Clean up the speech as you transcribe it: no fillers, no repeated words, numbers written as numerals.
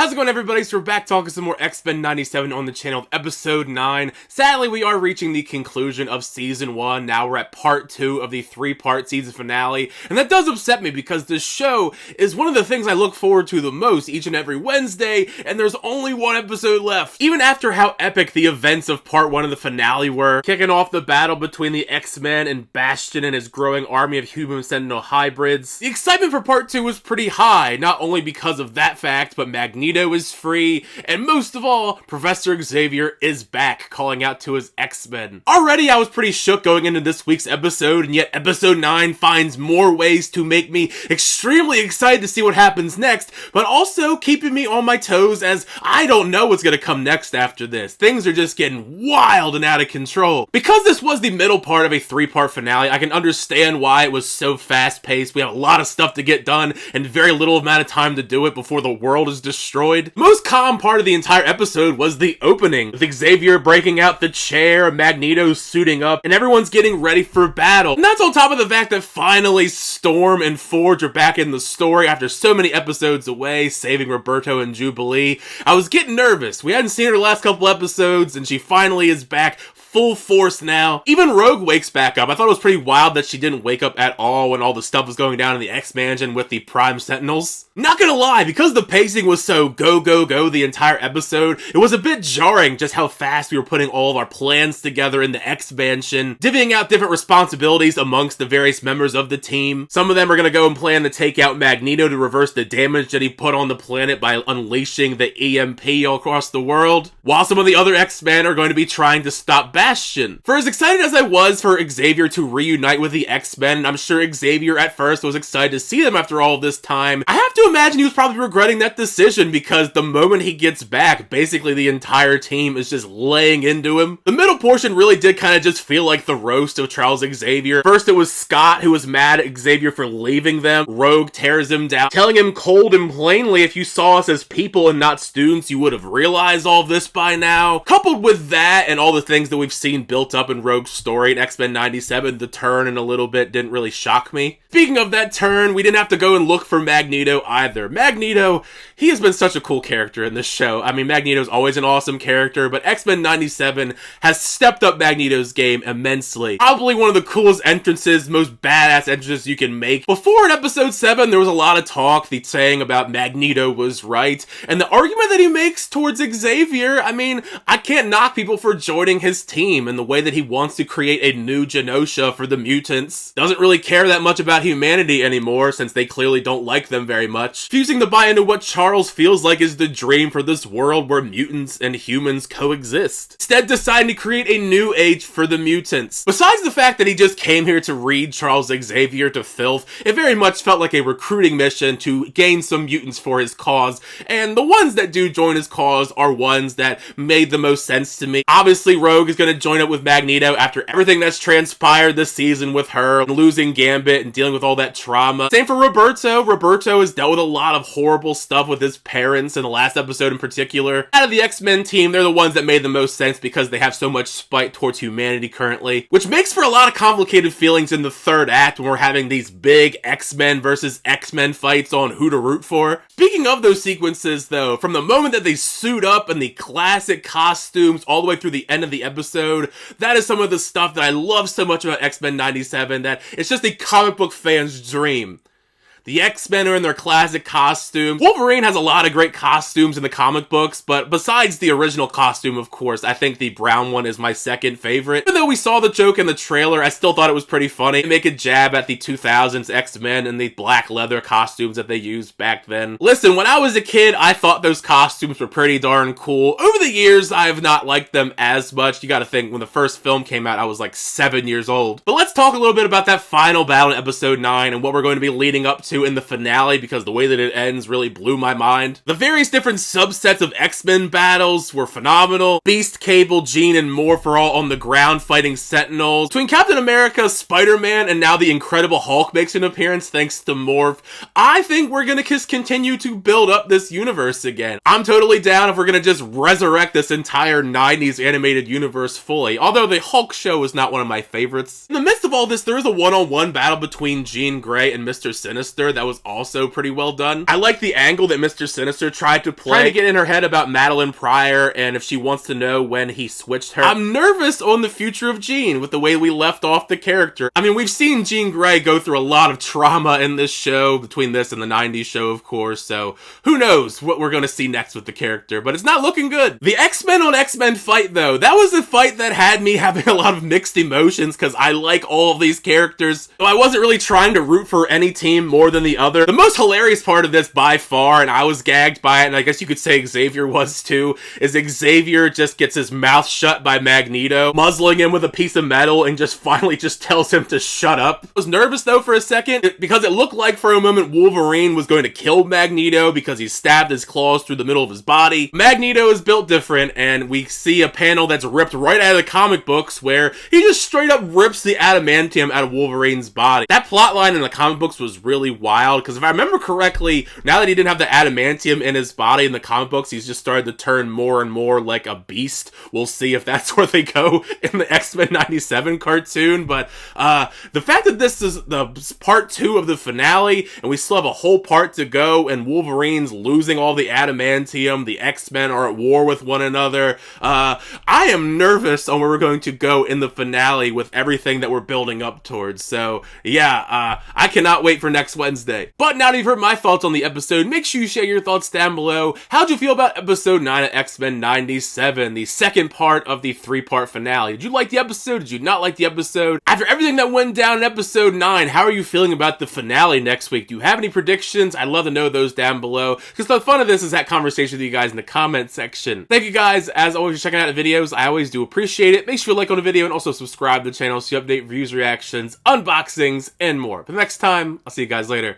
How's it going, everybody? So we're back talking some more X-Men 97 on the channel with episode 9. Sadly, we are reaching the conclusion of season 1. Now we're at part 2 of the 3-part season finale. And that does upset me because this show is one of the things I look forward to the most each and every Wednesday, and there's only one episode left. Even after how epic the events of part 1 of the finale were, kicking off the battle between the X-Men and Bastion and his growing army of human Sentinel hybrids, the excitement for part 2 was pretty high, not only because of that fact, but Magneto is free, and most of all, Professor Xavier is back, calling out to his X-Men. Already I was pretty shook going into this week's episode, and yet episode 9 finds more ways to make me extremely excited to see what happens next, but also keeping me on my toes as I don't know what's gonna come next after this. Things are just getting wild and out of control. Because this was the middle part of a 3-part finale, I can understand why it was so fast-paced. We have a lot of stuff to get done and very little amount of time to do it before the world is destroyed. Most calm part of the entire episode was the opening, with Xavier breaking out the chair, Magneto suiting up, and everyone's getting ready for battle. And that's on top of the fact that finally Storm and Forge are back in the story after so many episodes away, saving Roberto and Jubilee. I was getting nervous. We hadn't seen her the last couple episodes, and she finally is back full force now. Even Rogue wakes back up. I thought it was pretty wild that she didn't wake up at all when all the stuff was going down in the X-Mansion with the Prime Sentinels. Not gonna lie, because the pacing was so go, go, go the entire episode, it was a bit jarring just how fast we were putting all of our plans together in the X-Mansion, divvying out different responsibilities amongst the various members of the team. Some of them are gonna go and plan to take out Magneto to reverse the damage that he put on the planet by unleashing the EMP all across the world, while some of the other X-Men are going to be trying to stop Bastion. For as excited as I was for Xavier to reunite with the X-Men, and I'm sure Xavier at first was excited to see them after all this time, I have to imagine he was probably regretting that decision because the moment he gets back, basically the entire team is just laying into him. The middle portion really did kind of just feel like the roast of Charles Xavier. First it was Scott who was mad at Xavier for leaving them. Rogue tears him down, telling him cold and plainly, if you saw us as people and not students, you would have realized all this by now. Coupled with that and all the things that we've seen built up in Rogue's story in X-Men 97, the turn in a little bit didn't really shock me. Speaking of that turn, we didn't have to go and look for Magneto either. Magneto, he has been such a cool character in this show. I mean, Magneto's always an awesome character, but X-Men 97 has stepped up Magneto's game immensely. Probably one of the coolest entrances, most badass entrances you can make. Before in episode 7, there was a lot of talk, the saying about Magneto was right, and the argument that he makes towards Xavier, I mean, I can't knock people for joining his team and the way that he wants to create a new Genosha for the mutants. Doesn't really care that much about humanity anymore since they clearly don't like them very much. Refusing to buy into what Charles feels like is the dream for this world where mutants and humans coexist. Instead deciding to create a new age for the mutants. Besides the fact that he just came here to read Charles Xavier to filth, it very much felt like a recruiting mission to gain some mutants for his cause, and the ones that do join his cause are ones that made the most sense to me. Obviously Rogue is going to join up with Magneto after everything that's transpired this season with her, losing Gambit and dealing with all that trauma. Same for Roberto. Roberto has dealt with a lot of horrible stuff with his parents in the last episode in particular. Out of the X-Men team, they're the ones that made the most sense because they have so much spite towards humanity currently, which makes for a lot of complicated feelings in the third act when we're having these big X-Men versus X-Men fights on who to root for. Speaking of those sequences though, from the moment that they suit up in the classic costumes all the way through the end of the episode, that is some of the stuff that I love so much about X-Men 97 that it's just a comic book fan's dream. The X-Men are in their classic costumes. Wolverine has a lot of great costumes in the comic books, but besides the original costume, of course, I think the brown one is my second favorite. Even though we saw the joke in the trailer, I still thought it was pretty funny. They make a jab at the 2000s X-Men and the black leather costumes that they used back then. Listen, when I was a kid, I thought those costumes were pretty darn cool. Over the years, I have not liked them as much. You gotta think, when the first film came out, I was like 7 years old. But let's talk a little bit about that final battle in episode 9 and what we're going to be leading up to in the finale, because the way that it ends really blew my mind. The various different subsets of X-Men battles were phenomenal. Beast, Cable, Jean, and Morph are all on the ground fighting Sentinels. Between Captain America, Spider-Man, and now the Incredible Hulk makes an appearance thanks to Morph, I think we're gonna just continue to build up this universe again. I'm totally down if we're gonna just resurrect this entire 90s animated universe fully, although the Hulk show is not one of my favorites. In the midst of all this, there is a one-on-one battle between Jean Grey and Mr. Sinister. there that was also pretty well done. I like the angle that Mr. Sinister tried to play, trying to get in her head about Madeline Pryor and if she wants to know when he switched her. I'm nervous on the future of Jean with the way we left off the character. I mean, we've seen Jean Grey go through a lot of trauma in this show, between this and the 90s show, of course, so who knows what we're gonna see next with the character, but it's not looking good. The X-Men on X-Men fight, though, that was a fight that had me having a lot of mixed emotions because I like all of these characters. So I wasn't really trying to root for any team more than the other. The most hilarious part of this by far, and I was gagged by it, and I guess you could say Xavier was too, is Xavier just gets his mouth shut by Magneto, muzzling him with a piece of metal and just finally just tells him to shut up. I was nervous though for a second because it looked like for a moment Wolverine was going to kill Magneto because he stabbed his claws through the middle of his body. Magneto is built different, and we see a panel that's ripped right out of the comic books where he just straight up rips the adamantium out of Wolverine's body. That plotline in the comic books was really wild because if I remember correctly, now that he didn't have the adamantium in his body in the comic books, he's just started to turn more and more like a beast. We'll see if that's where they go in the X-Men 97 cartoon, but the fact that this is the part 2 of the finale and we still have a whole part to go and Wolverine's losing all the adamantium, the X-Men are at war with one another, I am nervous on where we're going to go in the finale with everything that we're building up towards. So yeah, I cannot wait for next Wednesday. But now that you've heard my thoughts on the episode, make sure you share your thoughts down below. How'd you feel about episode 9 of X-Men 97, the second part of the 3-part finale? Did you like the episode? Did you not like the episode? After everything that went down in episode 9, how are you feeling about the finale next week? Do you have any predictions? I'd love to know those down below, because the fun of this is that conversation with you guys in the comment section. Thank you guys, as always, for checking out the videos. I always do appreciate it. Make sure you like on the video and also subscribe to the channel so you update reviews, reactions, unboxings, and more. But next time, I'll see you guys later.